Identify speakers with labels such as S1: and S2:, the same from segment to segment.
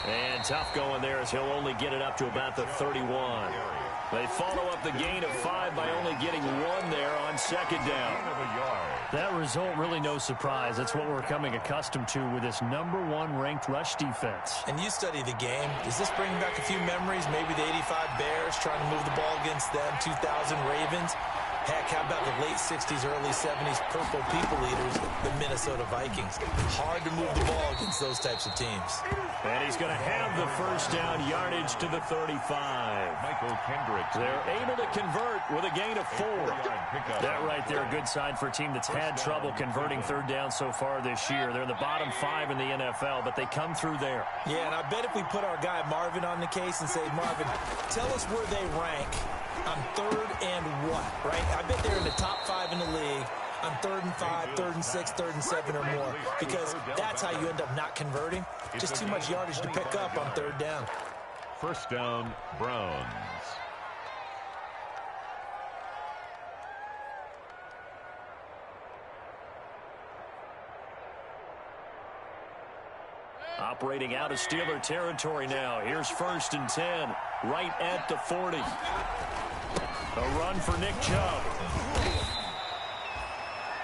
S1: And tough going there as he'll only get it up to about the 31. They follow up the gain of 5 by only getting 1 there on second down.
S2: That result, really no surprise. That's what we're becoming accustomed to with this #1 ranked rush defense.
S3: And you study the game. Does this bring back a few memories? Maybe the 85 Bears trying to move the ball against them, 2000 Ravens. Heck, how about the late 60s, early 70s purple people eaters, the Minnesota Vikings? Hard to move the ball against those types of teams.
S1: And he's going to have the first down, yardage to the 35. They're able to convert with a gain of 4.
S2: That right there, a good sign for a team that's had trouble converting third down so far this year. They're in the bottom 5 in the NFL, but they come through there.
S3: Yeah, and I bet if we put our guy Marvin on the case and say, Marvin, tell us where they rank on third and what, right? I bet they're in the top 5 in the league on 3rd and 5, 3rd and 6, 3rd and 7 or more, because that's how you end up not converting. Just too much yardage to pick up on 3rd down.
S4: First down, Browns.
S1: Operating out of Steeler territory now. Here's 1st and 10, right at the 40. A run for Nick Chubb.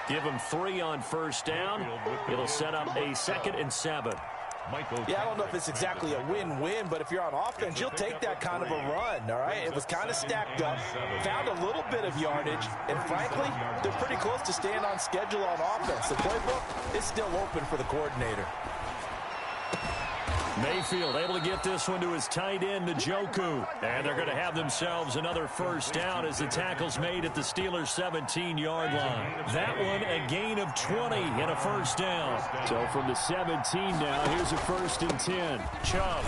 S1: Give him 3 on 1st down. It'll set up a 2nd and 7.
S3: Yeah, I don't know if it's exactly a win-win, but if you're on offense, you'll take that kind of a run, all right? It was kind of stacked up, found a little bit of yardage, and frankly, they're pretty close to staying on schedule on offense. The playbook is still open for the coordinator.
S1: Mayfield able to get this one to his tight end, Njoku. And they're going to have themselves another first down as the tackle's made at the Steelers' 17-yard line. That one a gain of 20 and a first down. So from the 17 now, here's a 1st and 10. Chubb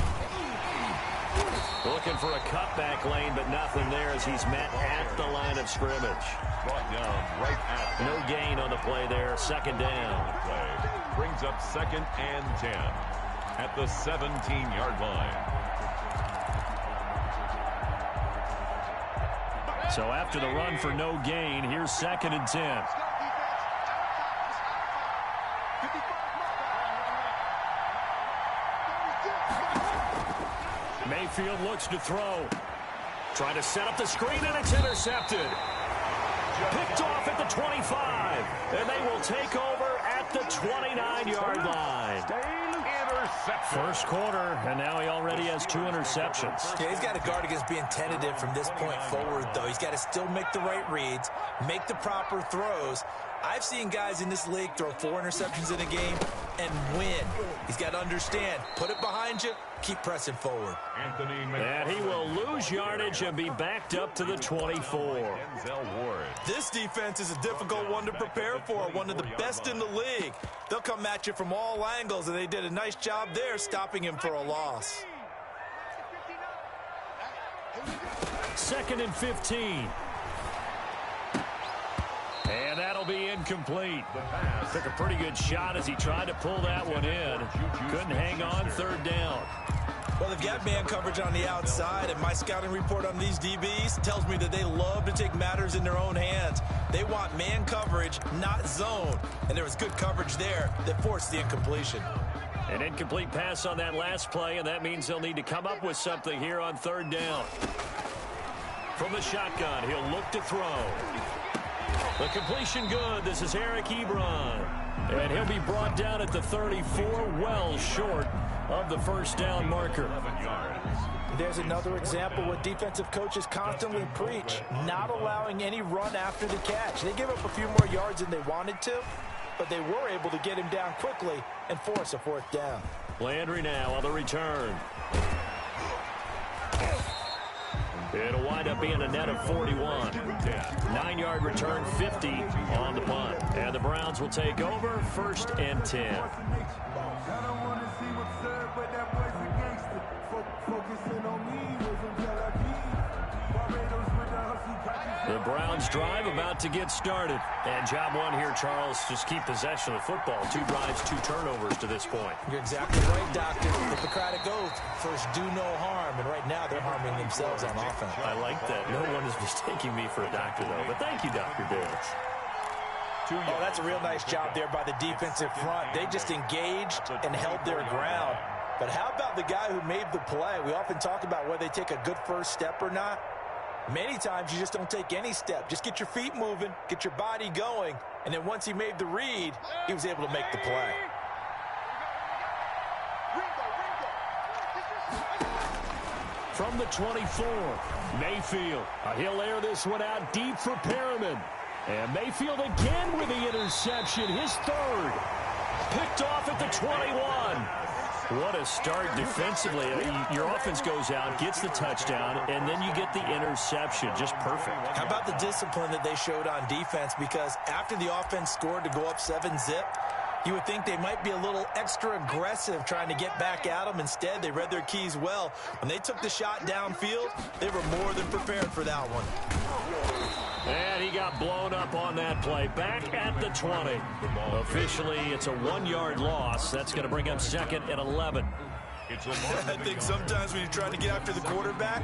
S1: looking for a cutback lane, but nothing there as he's met at the line of scrimmage.
S4: Brought down right at
S1: no gain on the play there. 2nd down.
S4: Brings up 2nd and 10. At the 17-yard line.
S1: So after the run for no gain, here's 2nd and 10. Mayfield looks to throw. Trying to set up the screen, and it's intercepted. Picked off at the 25. And they will take over at the 29-yard line.
S2: First quarter, and now he already has 2 interceptions.
S3: Yeah, he's got to guard against being tentative from this point forward, though. He's got to still make the right reads, make the proper throws. I've seen guys in this league throw 4 interceptions in a game and win. He's got to understand, put it behind you, keep pressing forward.
S1: And he will lose yardage and be backed up to the 24.
S3: This defense is a difficult one to prepare for, one of the best in the league. They'll come at you from all angles, and they did a nice job there stopping him for a loss.
S1: 2nd and 15. And that'll be incomplete. Took a pretty good shot as he tried to pull that one in. Couldn't hang on 3rd down.
S3: Well, they've got man coverage on the outside, and my scouting report on these DBs tells me that they love to take matters in their own hands. They want man coverage, not zone. And there was good coverage there that forced the incompletion.
S1: An incomplete pass on that last play, and that means they'll need to come up with something here on 3rd down. From the shotgun, he'll look to throw. The completion good. This is Eric Ebron. And he'll be brought down at the 34, well short of the first down marker.
S3: There's another example what defensive coaches constantly preach, not allowing any run after the catch. They give up a few more yards than they wanted to, but they were able to get him down quickly and force a 4th down.
S1: Landry now on the return. It'll wind up being a net of 41. 9-yard return, 50 on the punt. And the Browns will take over, 1st and 10. The Browns drive about to get started. And job one here, Charles, just keep possession of the football. 2 drives, 2 turnovers to this point.
S3: You're exactly right, Doctor. The Hippocratic Oath, first do no harm. And right now they're harming themselves on offense.
S1: I like that. No one is mistaking me for a doctor, though. But thank you, Dr. Davis.
S3: Oh, that's a real nice job there by the defensive front. They just engaged and held their ground. But how about the guy who made the play? We often talk about whether they take a good first step or not. Many times you just don't take any step. Just get your feet moving, get your body going, and then once he made the read, he was able to make the play.
S1: From the 24, Mayfield. He'll air this one out deep for Perriman. And Mayfield again with the interception, his third. Picked off at the 21. What a start defensively. Your offense goes out, gets the touchdown, and then you get the interception. Just perfect.
S3: How about the discipline that they showed on defense? Because after the offense scored to go up 7-zip, you would think they might be a little extra aggressive trying to get back at them. Instead, they read their keys well. When they took the shot downfield, they were more than prepared for that one.
S1: And he got blown up on that play. Back at the 20. Officially, it's a 1-yard loss. That's going to bring up 2nd and 11.
S3: I think sometimes when you're trying to get after the quarterback,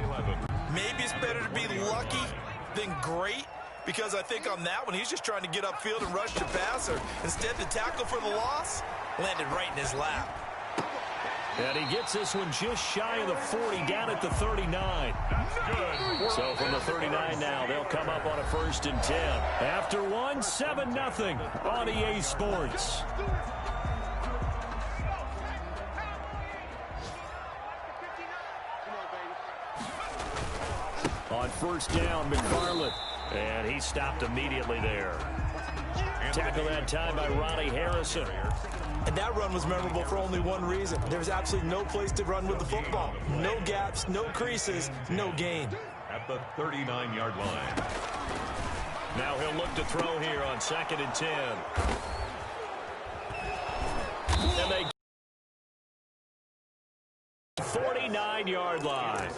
S3: maybe it's better to be lucky than great. Because I think on that one, he's just trying to get upfield and rush the passer. Instead, the tackle for the loss landed right in his lap.
S1: And he gets this one just shy of the 40, down at the 39. So from the 39 now, they'll come up on a 1st and 10. After one, 7-0 on EA Sports. On 1st down, McFarland. And he stopped immediately there. Tackle that time by Ronnie Harrison.
S3: And that run was memorable for only one reason. There was absolutely no place to run with the football. No gaps, no creases, no gain.
S4: At the 39-yard line.
S1: Now he'll look to throw here on 2nd and 10. And they 49-yard line.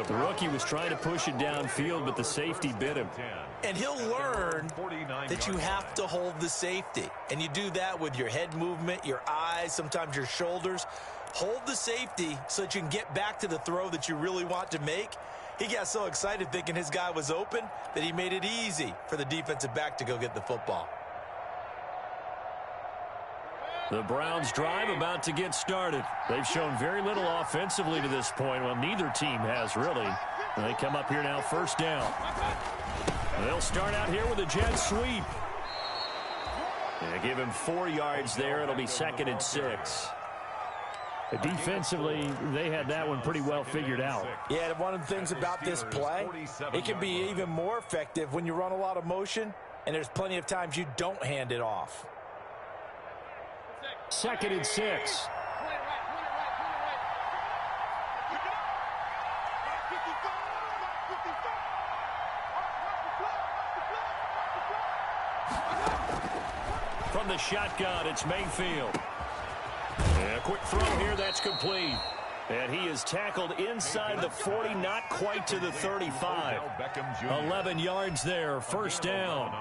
S1: The rookie was trying to push it downfield, but the safety bit him.
S3: And he'll learn that you have to hold the safety. And you do that with your head movement, your eyes, sometimes your shoulders. Hold the safety so that you can get back to the throw that you really want to make. He got so excited thinking his guy was open that he made it easy for the defensive back to go get the football.
S1: The Browns drive about to get started. They've shown very little offensively to this point. Well, neither team has really. They come up here now 1st down. They'll start out here with a jet sweep. They give him 4 yards there. It'll be 2nd and 6.
S2: Defensively, they had that one pretty well figured out.
S3: Yeah, one of the things about this play, it can be even more effective when you run a lot of motion, and there's plenty of times you don't hand it off.
S2: 2nd and 6.
S1: From the shotgun, it's Mayfield. And a quick throw here, that's complete. And he is tackled inside the 40, not quite to the 35. 11 yards there, 1st down.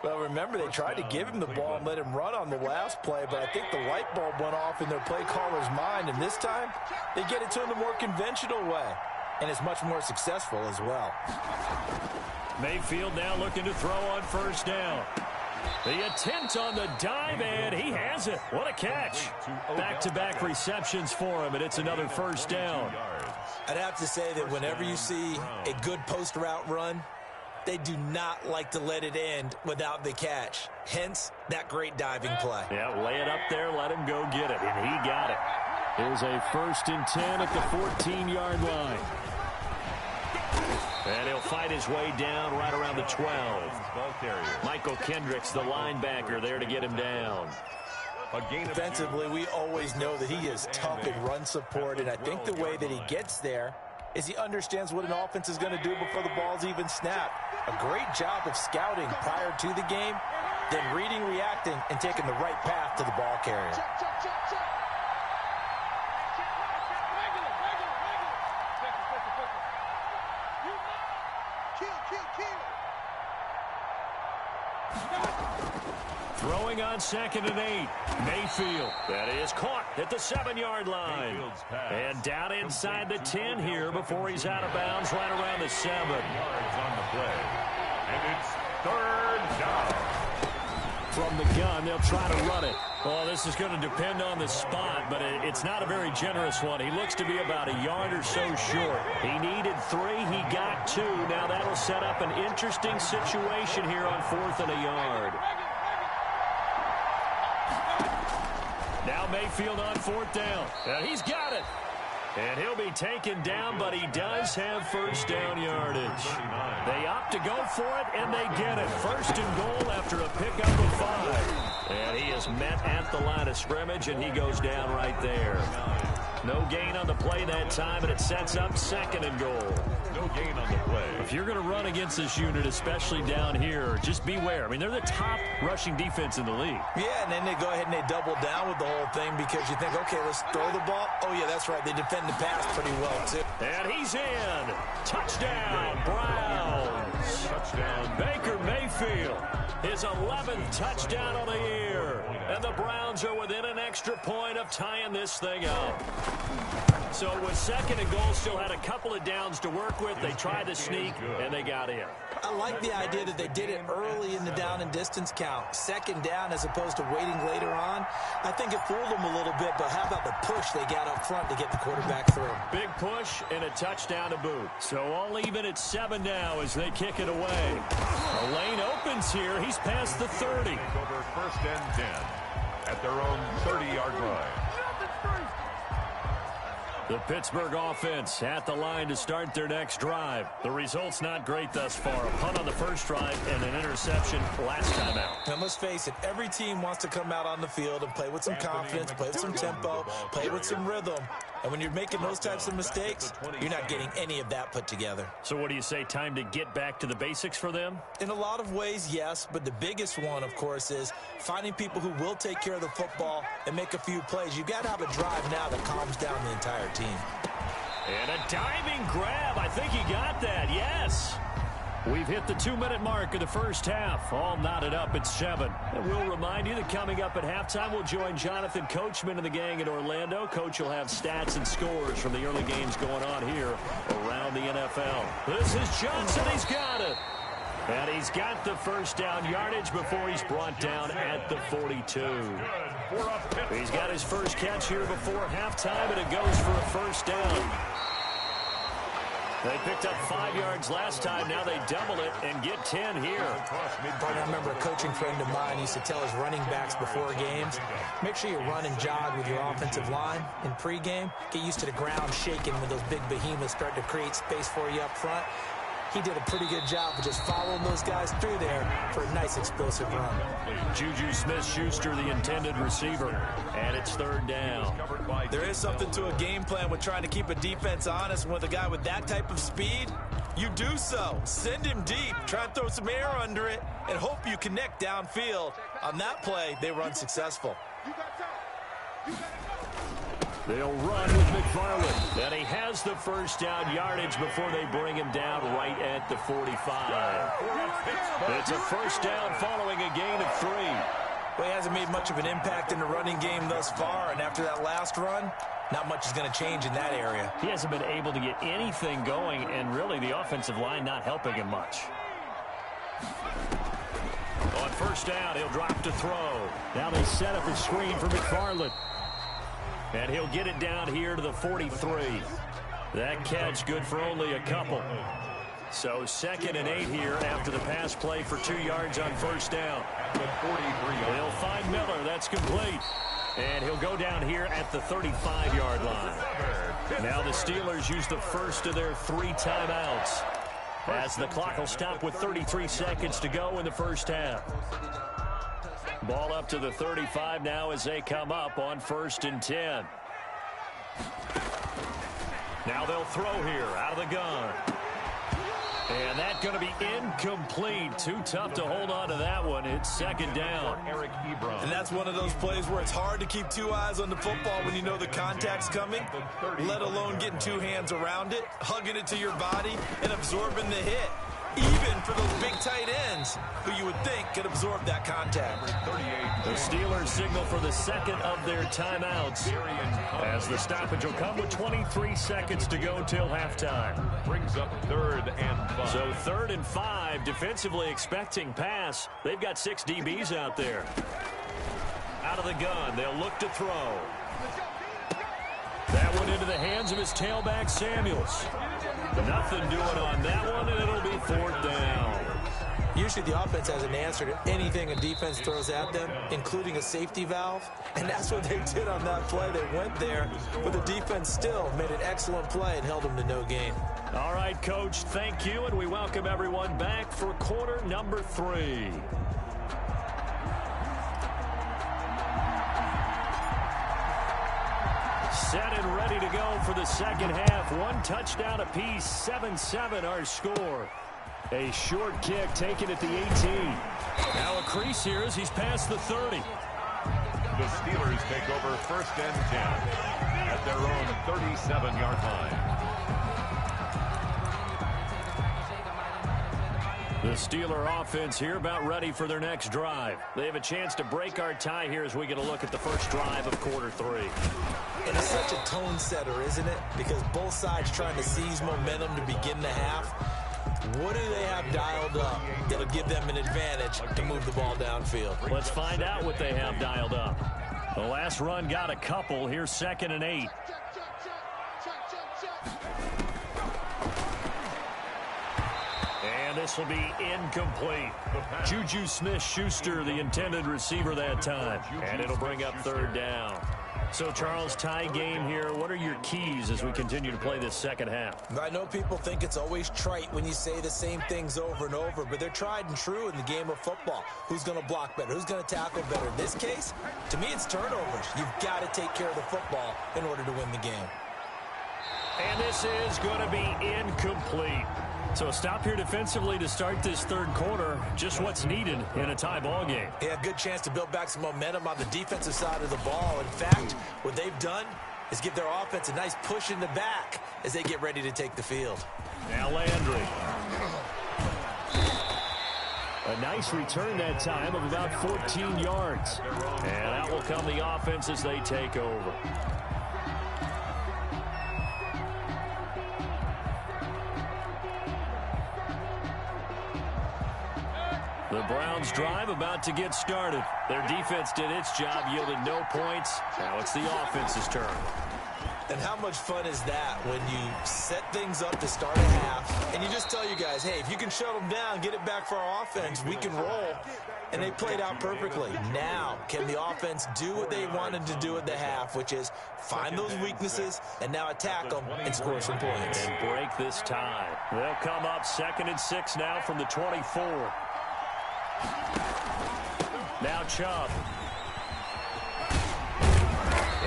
S3: Well, remember, they tried to give him the ball and let him run on the last play, but I think the light bulb went off in their play caller's mind, and this time they get it to him the more conventional way, and it's much more successful as well.
S1: Mayfield now looking to throw on 1st down. The attempt on the dive, and he has it. What a catch. Back-to-back receptions for him, and it's another 1st down.
S3: I'd have to say that whenever you see a good post route run, they do not like to let it end without the catch. Hence, that great diving play.
S1: Yeah, lay it up there, let him go get it, and he got it.
S2: Here's a 1st and 10 at the 14-yard line.
S1: And he'll fight his way down right around the 12. Michael Kendricks, the linebacker, there to get him down.
S3: Defensively, we always know that he is tough in run support, and I think the way that he gets there is he understands what an offense is going to do before the ball's even snapped. A great job of scouting prior to the game, then reading, reacting, and taking the right path to the ball carrier.
S1: Throwing on 2nd and 8. Mayfield. That is caught at the 7-yard line. And down inside the 10 here before he's out of bounds right around the 7.
S4: Yards on the play. And it's 3rd down.
S2: From the gun, they'll try to run it.
S1: Well, this is going to depend on the spot, but it's not a very generous one. He looks to be about a yard or so short. He needed 3. He got 2. Now that'll set up an interesting situation here on 4th and a yard. Now Mayfield on 4th down. And he's got it. And he'll be taken down, but he does have first down yardage. They opt to go for it, and they get it. 1st and goal after a pickup of 5. And he is met at the line of scrimmage, and he goes down right there. No gain on the play that time, and it sets up 2nd and goal.
S4: No gain on the play.
S1: If you're going to run against this unit, especially down here, just beware. I mean, they're the top rushing defense in the league.
S3: Yeah, and then they go ahead and they double down with the whole thing because you think, okay, let's throw the ball. Oh, yeah, that's right. They defend the pass pretty well, too.
S1: And he's in. Touchdown, Browns.
S4: Touchdown.
S1: Baker Mayfield, his 11th touchdown of the year. And the Browns are within an extra point of tying this thing up. So it was 2nd and goal, still had a couple of downs to work with. They tried to sneak, and they got in.
S3: I like the idea that they did it early in the down and distance count. 2nd down as opposed to waiting later on. I think it fooled them a little bit, but how about the push they got up front to get the quarterback through?
S1: Big push and a touchdown to boot. So all even at 7 now as they kick it away. A lane opens here. He's past the 30.
S4: Over 1st and 10 at their own 30-yard line.
S1: The Pittsburgh offense at the line to start their next drive. The result's not great thus far. A punt on the first drive and an interception last time out.
S3: And let's face it, every team wants to come out on the field and play with some confidence, play with some tempo, play with some rhythm. And when you're making those types of mistakes, you're not getting any of that put together.
S1: So what do you say, time to get back to the basics for them?
S3: In a lot of ways, yes, but the biggest one, of course, is finding people who will take care of the football and make a few plays. You've got to have a drive now that calms down the entire team.
S1: And a diving grab. I think he got that, yes. We've hit the 2-minute mark of the first half. All knotted up at 7. And we'll remind you that coming up at halftime, we'll join Jonathan Coachman and the gang in Orlando. Coach will have stats and scores from the early games going on here around the NFL. This is Johnson. He's got it. And he's got the first down yardage before he's brought down at the 42. He's got his first catch here before halftime, and it goes for a first down. They picked up 5 yards last time. Now they double it and get 10 here.
S3: I remember a coaching friend of mine used to tell his running backs before games, make sure you run and jog with your offensive line in pregame. Get used to the ground shaking when those big behemoths start to create space for you up front. He did a pretty good job of just following those guys through there for a nice explosive run.
S1: Juju Smith-Schuster, the intended receiver, and it's 3rd down.
S3: There is something to a game plan with trying to keep a defense honest. With a guy with that type of speed, you do so. Send him deep, try and throw some air under it, and hope you connect downfield. On that play, they run successful.
S1: They'll run with McFarland. And he has the first down yardage before they bring him down right at the 45. It's a first down following a gain of 3.
S3: Well, he hasn't made much of an impact in the running game thus far, and after that last run, not much is going to change in that area.
S1: He hasn't been able to get anything going, and really the offensive line not helping him much. On first down, he'll drop to throw. Now they set up a screen for McFarland. And he'll get it down here to the 43. That catch good for only a couple. So 2nd and 8 here after the pass play for 2 yards on first down. They'll find Miller. That's complete. And he'll go down here at the 35-yard line. Now the Steelers use the first of their 3 timeouts, as the clock will stop with 33 seconds to go in the first half. Ball up to the 35 now as they come up on 1st and 10. Now they'll throw here out of the gun. And that's going to be incomplete. Too tough to hold on to that one. It's 2nd down.
S3: And that's one of those plays where it's hard to keep 2 eyes on the football when you know the contact's coming, let alone getting 2 hands around it, hugging it to your body, and absorbing the hit. Even for those big tight ends who you would think could absorb that contact.
S1: The Steelers signal for the 2nd of their timeouts, as the stoppage will come with 23 seconds to go till halftime.
S4: Brings up 3rd and 5.
S1: So 3rd and 5, defensively expecting pass. They've got 6 DBs out there. Out of the gun, they'll look to throw. That one into the hands of his tailback, Samuels. Nothing doing on that one, and it'll be 4th down.
S3: Usually the offense has an answer to anything a defense throws at them, including a safety valve. And that's what they did on that play. They went there, but the defense still made an excellent play and held them to no gain.
S1: All right, Coach, thank you, and we welcome everyone back for quarter number 3. Set and ready to go for the second half. 1 touchdown apiece, 7-7 our score. A short kick taken at the 18. Now a crease here as he's past the 30.
S4: The Steelers take over 1st and 10 at their own 37-yard line.
S1: The Steeler offense here about ready for their next drive. They have a chance to break our tie here as we get a look at the first drive of quarter 3.
S3: And it's such a tone setter, isn't it? Because both sides trying to seize momentum to begin the half. What do they have dialed up that'll give them an advantage to move the ball downfield?
S1: Let's find out what they have dialed up. The last run got a couple. Here's 2nd and 8. And this will be incomplete. Juju Smith-Schuster, the intended receiver that time. And it'll bring up 3rd down. So, Charles, tie game here. What are your keys as we continue to play this second half?
S3: I know people think it's always trite when you say the same things over and over, but they're tried and true in the game of football. Who's going to block better? Who's going to tackle better? In this case, to me, it's turnovers. You've got to take care of the football in order to win the game.
S1: And this is going to be incomplete. So a stop here defensively to start this 3rd quarter. Just what's needed in a tie ball game.
S3: Yeah, good chance to build back some momentum on the defensive side of the ball. In fact, what they've done is give their offense a nice push in the back as they get ready to take the field.
S1: Now Landry. A nice return that time of about 14 yards. And out will come the offense as they take over. The Browns drive about to get started. Their defense did its job, yielded no points. Now it's the offense's turn.
S3: And how much fun is that when you set things up to start a half and you just tell you guys, hey, if you can shut them down, get it back for our offense, we can roll. And they played out perfectly. Now, can the offense do what they wanted to do at the half, which is find those weaknesses and now attack them and score some points.
S1: And break this tie. They'll come up 2nd and 6 now from the 24. Now Chubb.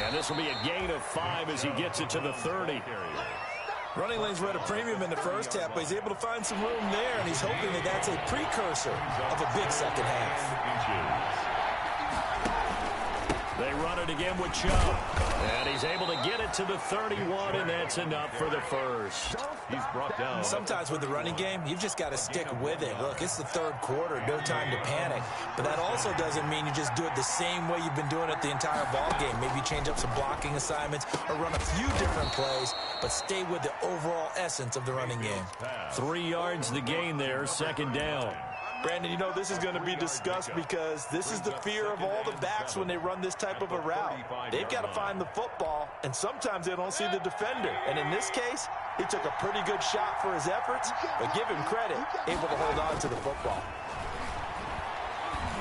S1: And this will be a gain of 5 as he gets it to the 30.
S3: Running lanes were at a premium in the first half, but he's able to find some room there, and he's hoping that that's a precursor of a big second half.
S1: They run it again with Chubb. And he's able to get it to the 31, and that's enough for the first.
S4: He's brought down.
S3: Sometimes with the running game, you've just got to stick with it. Look, it's the 3rd quarter, no time to panic. But that also doesn't mean you just do it the same way you've been doing it the entire ball game. Maybe change up some blocking assignments or run a few different plays, but stay with the overall essence of the running game.
S1: 3 yards the gain there, 2nd down.
S3: Brandon, you know, this is going to be discussed because this is the fear of all the backs when they run this type of a route. They've got to find the football, and sometimes they don't see the defender. And in this case, he took a pretty good shot for his efforts, but give him credit, able to hold on to the football.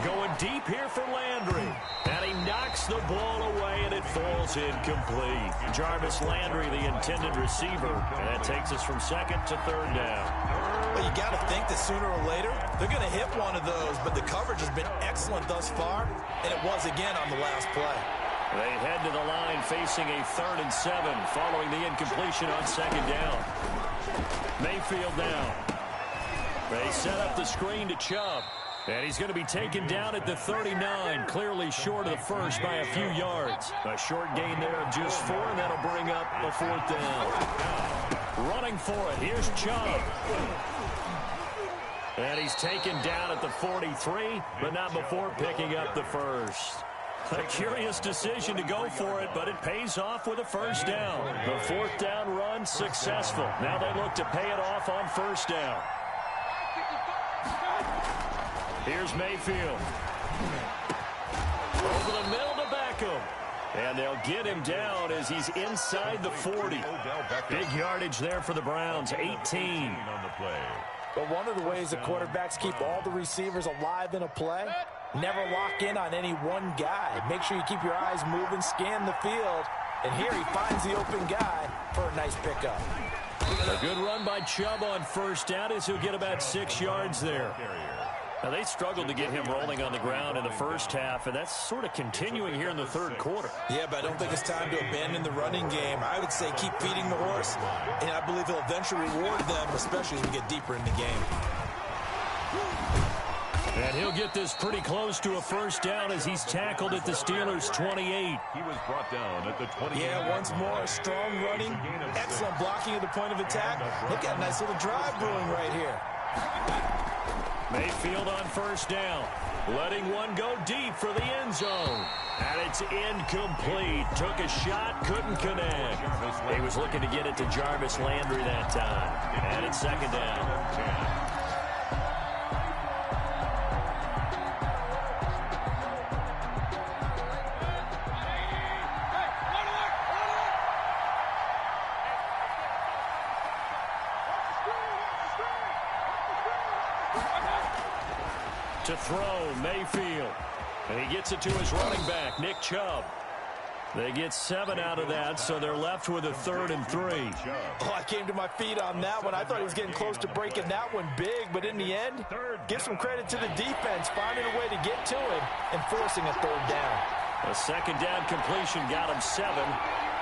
S1: Going deep here for Landry. And he knocks the ball away, and it falls incomplete. Jarvis Landry, the intended receiver. And that takes us from 2nd to 3rd down.
S3: Well, you got to think that sooner or later, they're going to hit one of those, but the coverage has been excellent thus far, and it was again on the last play.
S1: They head to the line facing a 3rd and 7 following the incompletion on 2nd down. Mayfield now. They set up the screen to Chubb. And he's going to be taken down at the 39, clearly short of the first by a few yards. A short gain there of just 4, and that'll bring up a 4th down. Running for it, here's Chubb. And he's taken down at the 43, but not before picking up the first. A curious decision to go for it, but it pays off with a 1st down. The 4th down run successful. Now they look to pay it off on 1st down. Here's Mayfield. Over the middle to And they'll get him down as he's inside the 40. Big yardage there for the Browns, 18.
S4: On the play.
S3: But one of the ways the quarterbacks keep all the receivers alive in a play, never lock in on any one guy. Make sure you keep your eyes moving, scan the field. And here he finds the open guy for a nice pickup.
S1: A good run by Chubb on first down as he'll get about 6 yards there. Now, they struggled to get him rolling on the ground in the first half, and that's sort of continuing here in the third quarter.
S3: Yeah, but I don't think it's time to abandon the running game. I would say keep feeding the horse, and I believe he'll eventually reward them, especially as we get deeper in the game.
S1: And he'll get this pretty close to a first down as he's tackled at the Steelers' 28.
S4: He was brought down at the 28.
S3: Yeah, once more, strong running, excellent blocking at the point of attack. Look at a nice little drive brewing right here.
S1: Mayfield on first down, letting one go deep for the end zone. And it's incomplete. Took a shot, couldn't connect. He was looking to get it to Jarvis Landry that time. And it's second down. To throw, Mayfield. And he gets it to his running back, Nick Chubb. They get 7 out of that, so they're left with a 3rd and 3.
S3: Oh, I came to my feet on that one. I thought he was getting close to breaking that one big, but in the end, give some credit to the defense, finding a way to get to him and forcing a 3rd down.
S1: A second down completion got him 7.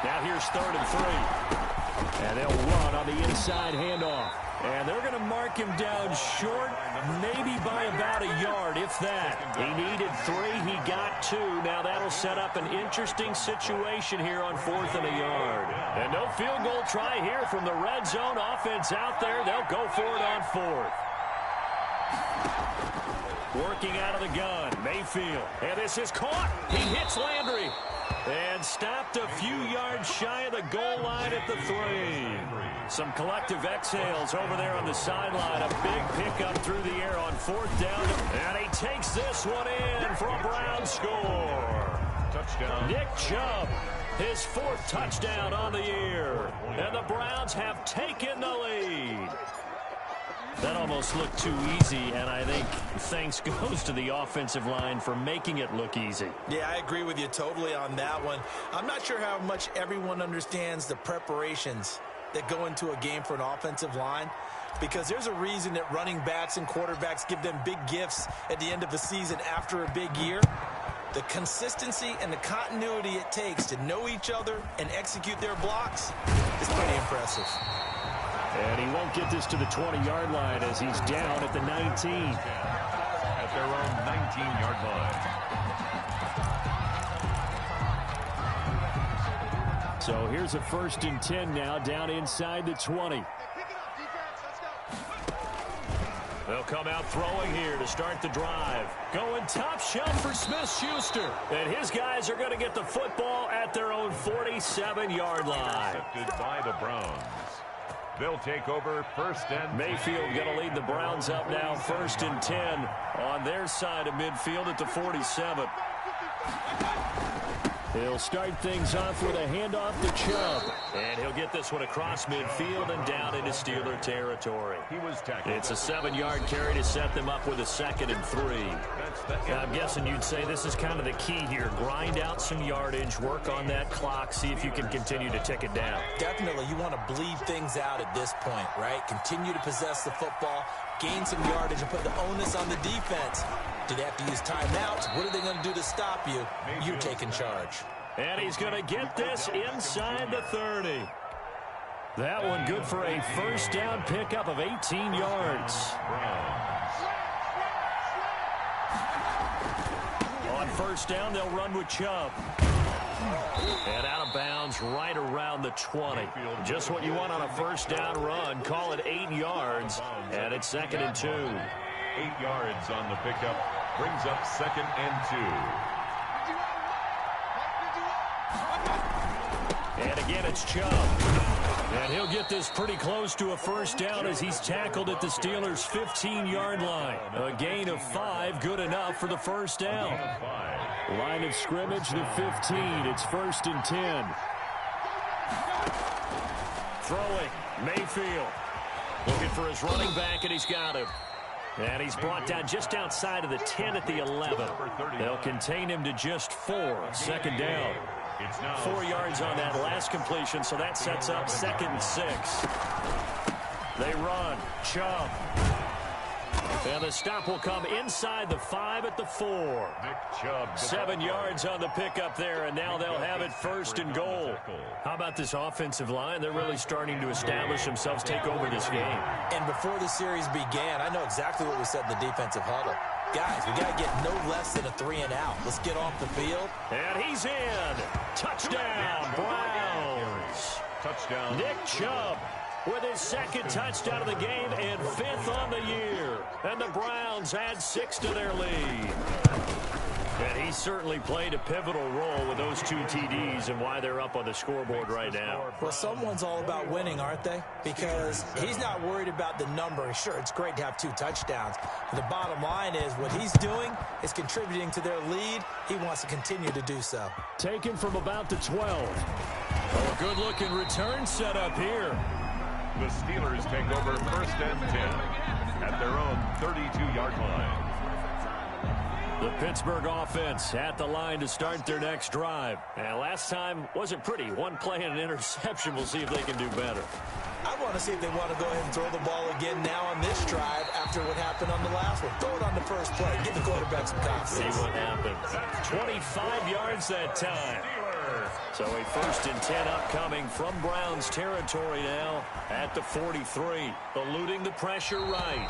S1: Now here's 3rd and 3. And they'll run on the inside handoff. And they're going to mark him down short, maybe by about a yard, if that. He needed 3. He got 2. Now that'll set up an interesting situation here on 4th and a yard. And no field goal try here from the red zone offense out there. They'll go for it on 4th. Working out of the gun, Mayfield. And this is caught. He hits Landry. And stopped a few yards shy of the goal line at the 3. Some collective exhales over there on the sideline. A big pickup through the air on 4th down. And he takes this one in for a Brown score.
S4: Touchdown.
S1: Nick Chubb, his 4th touchdown on the year. And the Browns have taken the lead. That almost looked too easy, and I think thanks goes to the offensive line for making it look easy.
S3: Yeah, I agree with you totally on that one. I'm not sure how much everyone understands the preparations that go into a game for an offensive line, because there's a reason that running backs and quarterbacks give them big gifts at the end of the season after a big year. The consistency and the continuity it takes to know each other and execute their blocks is pretty impressive.
S1: And he won't get this to the 20-yard line as he's down at the 19.
S4: At their own 19-yard line.
S1: So here's a 1st and 10 now, down inside the 20. They'll come out throwing here to start the drive. Going top shelf for Smith-Schuster. And his guys are going to get the football at their own 47-yard line.
S4: Intercepted by the Browns. They'll take over 1st and
S1: Mayfield going to lead the Browns up now, 1st and 10 on their side of midfield at the 47. He'll start things off with a handoff to Chubb. And he'll get this one across midfield and down into Steeler territory.
S4: He was tackled.
S1: It's a 7-yard carry to set them up with a 2nd and 3. Now, I'm guessing you'd say this is kind of the key here. Grind out some yardage, work on that clock, see if you can continue to tick it down.
S3: Definitely, you want to bleed things out at this point, right? Continue to possess the football, gain some yardage, and put the onus on the defense. Do they have to use timeouts? What are they going to do to stop you? You're taking charge.
S1: And he's going to get this inside the 30. That one good for a 1st down pickup of 18 yards. On 1st down, they'll run with Chubb. And out of bounds right around the 20. Just what you want on a 1st down run. Call it 8 yards. And it's 2nd and 2.
S4: 8 yards on the pickup. Brings up 2nd and 2.
S1: And again, it's Chubb. And he'll get this pretty close to a 1st down as he's tackled at the Steelers' 15-yard line. A gain of 5, good enough for the 1st down. Line of scrimmage, the 15. It's 1st and 10.
S2: Throwing, Mayfield. Looking for his running back, and he's got him. And he's brought down just outside of the 10 at the 11. They'll contain him to just 4. 2nd down. 4 yards on that last completion, so that sets up 2nd and 6. They run. Chubb. And the stop will come inside the 5 at the 4. 7 yards on the pickup there, and now they'll have it 1st and goal. How about this offensive line? They're really starting to establish themselves, take over this game.
S3: And before the series began, I know exactly what we said in the defensive huddle. Guys, we got to get no less than a 3 and out. Let's get off the field.
S2: And he's in. Touchdown, Browns.
S4: Touchdown.
S2: Nick Chubb with his 2nd touchdown of the game and 5th on the year. And the Browns add 6 to their lead. And he certainly played a pivotal role with those 2 TDs and why they're up on the scoreboard right now.
S3: Well, someone's all about winning, aren't they? Because he's not worried about the number. Sure, it's great to have 2 touchdowns. But the bottom line is what he's doing is contributing to their lead. He wants to continue to do so.
S1: Taken from about the 12. Oh, a good-looking return set up here.
S4: The Steelers take over 1st and 10 at their own 32-yard line.
S1: The Pittsburgh offense at the line to start their next drive.
S2: And last time wasn't pretty. 1 play and an interception. We'll see if they can do better.
S3: I want to see if they want to go ahead and throw the ball again now on this drive after what happened on the last one. Throw it on the first play. Give the quarterback some confidence.
S2: See what happens. 25 yards that time. So a 1st and 10 upcoming from Browns territory now at the 43. Eluding the pressure right.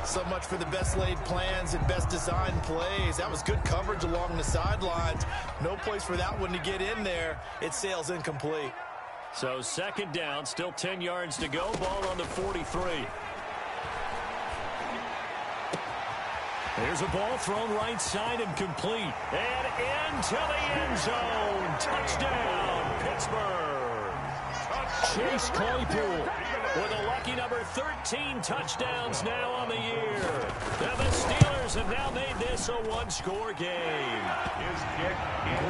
S5: So much for the best laid plans and best designed plays. That was good coverage along the sidelines. No place for that one to get in there. It sails incomplete.
S2: So 2nd down, still 10 yards to go. Ball on the 43. There's a ball thrown right side and complete. And into the end zone. Touchdown, Pittsburgh.
S1: Chase Claypool
S2: with a lucky number 13 touchdowns now on the year. And the Steelers have now made this a 1-score game.
S4: His kick.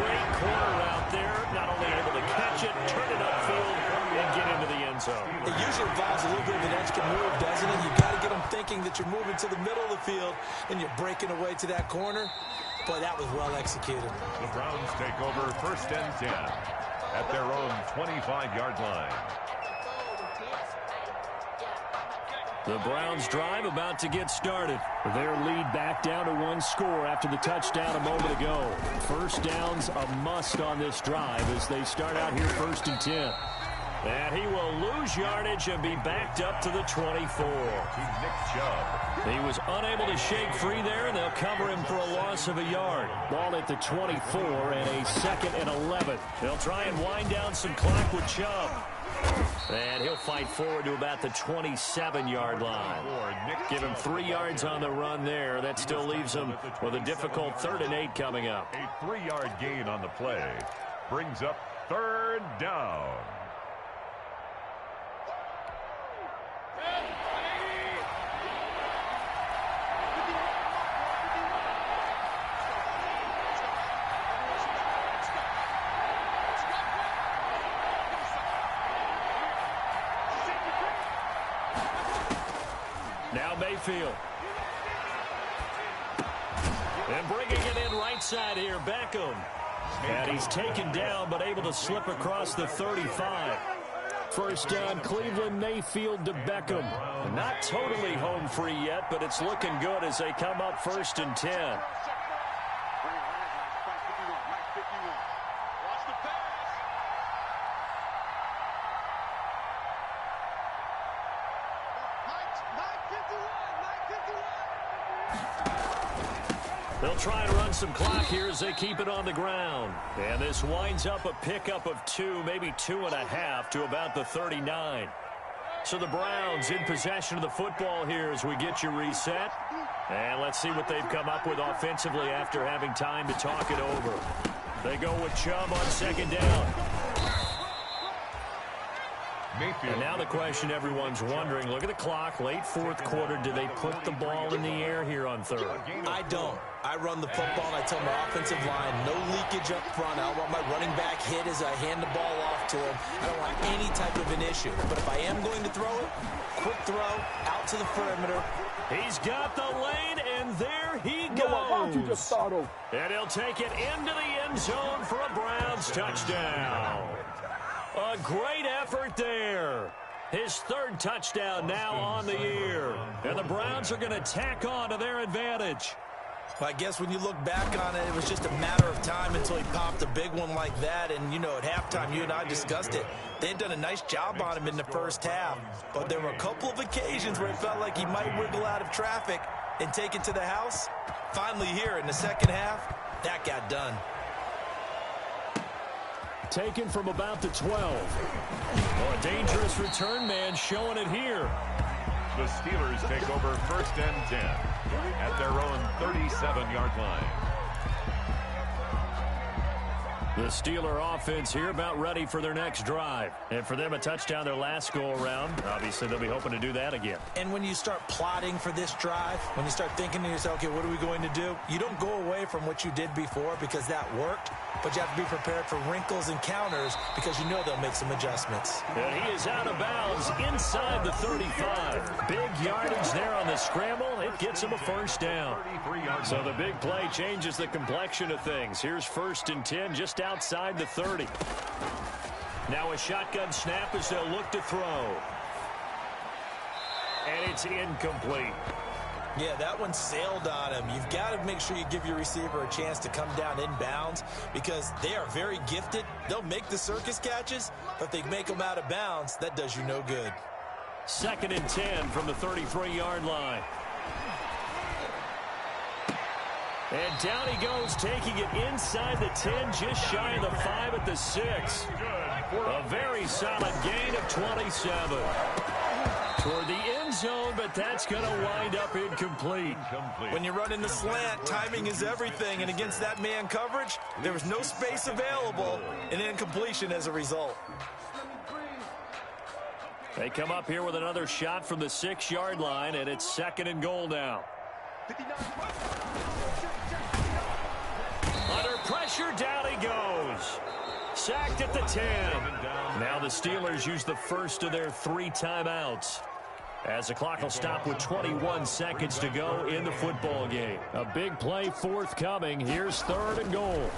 S2: Great corner out there. Not only able to catch it, turn it upfield, and get into the end zone.
S3: It usually involves a little bit of an extra move, doesn't it? You've got to get them thinking that you're moving to the middle of the field and you're breaking away to that corner. Boy, that was well executed.
S4: The Browns take over 1st and 10 at their own 25-yard line.
S1: The Browns drive about to get started. Their lead back down to 1 score after the touchdown a moment ago. 1st down's a must on this drive as they start out here 1st and 10.
S2: And he will lose yardage and be backed up to the 24.
S4: Nick Chubb.
S2: He was unable to shake free there, and they'll cover him for a loss of a yard.
S1: Ball at the 24 and a 2nd and 11.
S2: They'll try and wind down some clock with Chubb. And he'll fight forward to about the 27-yard line. Give him 3 yards on the run there. That still leaves him with a difficult 3rd and 8 coming up.
S4: A 3-yard gain on the play brings up 3rd down.
S2: Now Mayfield. And bringing it in right side here, Beckham. And he's taken down but able to slip across the 35.
S1: 1st down, Cleveland, Mayfield to Beckham.
S2: Not totally home free yet, but it's looking good as they come up 1st and 10. They'll try and run some clock here as they keep it on the ground. And this winds up a pickup of 2, maybe 2.5 to about the 39. So the Browns in possession of the football here as we get you reset. And let's see what they've come up with offensively after having time to talk it over. They go with Chubb on 2nd down.
S4: Mayfield.
S1: And now the question everyone's wondering, look at the clock, late fourth quarter, do they put the ball in the air here on third?
S3: I don't. I run the football, and I tell my offensive line, no leakage up front. I don't want my running back hit as I hand the ball off to him. I don't want any type of an issue. But if I am going to throw it, quick throw, out to the perimeter.
S1: He's got the lane, and there he goes. And he'll take it into the end zone for a Browns touchdown. A great effort there. His third touchdown now on the year. And the Browns are going to tack on to their advantage.
S3: I guess when you look back on it, it was just a matter of time until he popped a big one like that. And, you know, at halftime, you and I discussed it. They had done a nice job on him in the first half. But there were a couple of occasions where it felt like he might wiggle out of traffic and take it to the house. Finally here in the second half, that got done.
S1: Taken from about the 12. Oh, a dangerous return man showing it here.
S4: The Steelers take over first and 10 at their own 37-yard line.
S1: The Steeler offense here about ready for their next drive. And for them, a touchdown their last go-around. Obviously, they'll be hoping to do that again.
S3: And when you start plotting for this drive, when you start thinking to yourself, okay, what are we going to do? You don't go away from what you did before because that worked. But you have to be prepared for wrinkles and counters because you know they'll make some adjustments.
S1: And he is out of bounds inside the 35. Big yardage there on the scramble. It gets him a first down. So the big play changes the complexion of things. Here's first and 10 just outside the 30. Now a shotgun snap as they'll look to throw. And it's incomplete.
S3: Yeah, that one sailed on him. You've got to make sure you give your receiver a chance to come down inbounds because they are very gifted. They'll make the circus catches, but if they make them out of bounds, that does you no good.
S1: Second and 10 from the 33-yard line. And down he goes, taking it inside the 10, just shy of the 5 at the 6. A very solid gain of 27. Toward the end zone, but that's going to wind up incomplete.
S3: When you run in the slant, timing is everything, and against that man coverage, there was no space available, and incompletion as a result.
S1: They come up here with another shot from the 6-yard line, and it's second and goal now. Under pressure, down he goes. Sacked at the 10. Now the Steelers use the first of their 3 timeouts, as the clock will stop with 21 seconds to go in the football game. A big play forthcoming. Here's third and goal.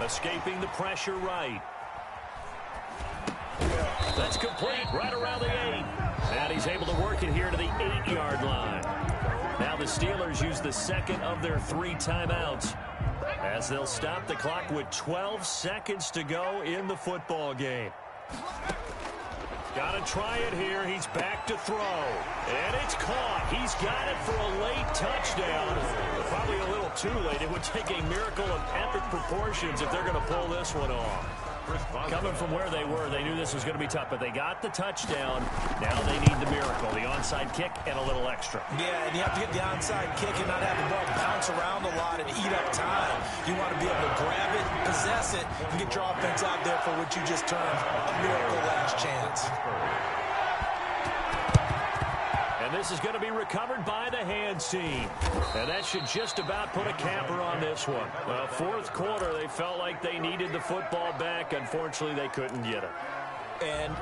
S1: Escaping the pressure right. That's complete right around the 8. And he's able to work it here to the 8-yard line. Now the Steelers use the second of their 3 timeouts, as they'll stop the clock with 12 seconds to go in the football game. Got to try it here. He's back to throw. And it's caught. He's got it for a late touchdown. Probably a little too late. It would take a miracle of epic proportions if they're going to pull this one off. Coming from where they were, they knew this was going to be tough, but they got the touchdown. Now they need the miracle, the onside kick and a little extra.
S3: Yeah, and you have to get the onside kick and not have the ball bounce around a lot and eat up time. You want to be able to grab it, possess it, and get your offense out there for what you just termed a miracle last chance.
S1: And this is going to be recovered by the hands team. And that should just about put a capper on this one. Fourth quarter, they felt like they needed the football back. Unfortunately, they couldn't get it.
S3: And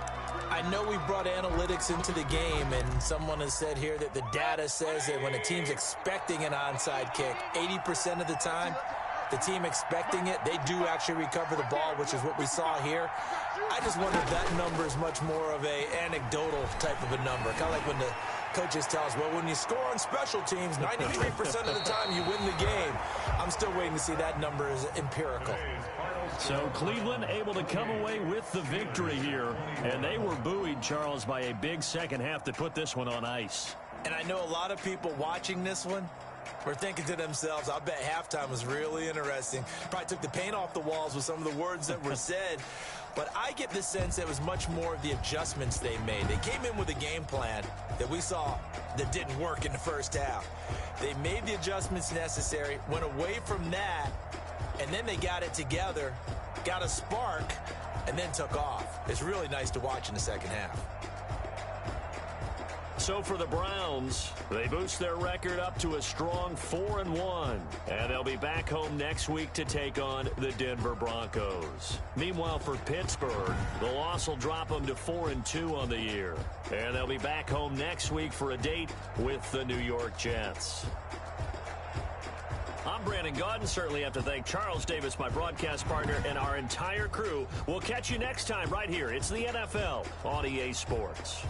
S3: I know we brought analytics into the game, and someone has said here that the data says that when a team's expecting an onside kick, 80% of the time, the team expecting it, they do actually recover the ball, which is what we saw here. I just wonder if that number is much more of a anecdotal type of a number. Kind of like when the coaches tell us, well, when you score on special teams, 93% of the time you win the game. I'm still waiting to see that number is empirical.
S1: So Cleveland able to come away with the victory here. And they were buoyed, Charles, by a big second half to put this one on ice.
S3: And I know a lot of people watching this one were thinking to themselves, I bet halftime was really interesting. Probably took the paint off the walls with some of the words that were said. But I get the sense it was much more of the adjustments they made. They came in with a game plan that we saw that didn't work in the first half. They made the adjustments necessary, went away from that, and then they got it together, got a spark, and then took off. It's really nice to watch in the second half.
S1: So for the Browns, they boost their record up to a strong 4-1. And they'll be back home next week to take on the Denver Broncos. Meanwhile, for Pittsburgh, the loss will drop them to 4-2 on the year. And they'll be back home next week for a date with the New York Jets. I'm Brandon Gaudin. Certainly have to thank Charles Davis, my broadcast partner, and our entire crew. We'll catch you next time right here. It's the NFL on EA Sports.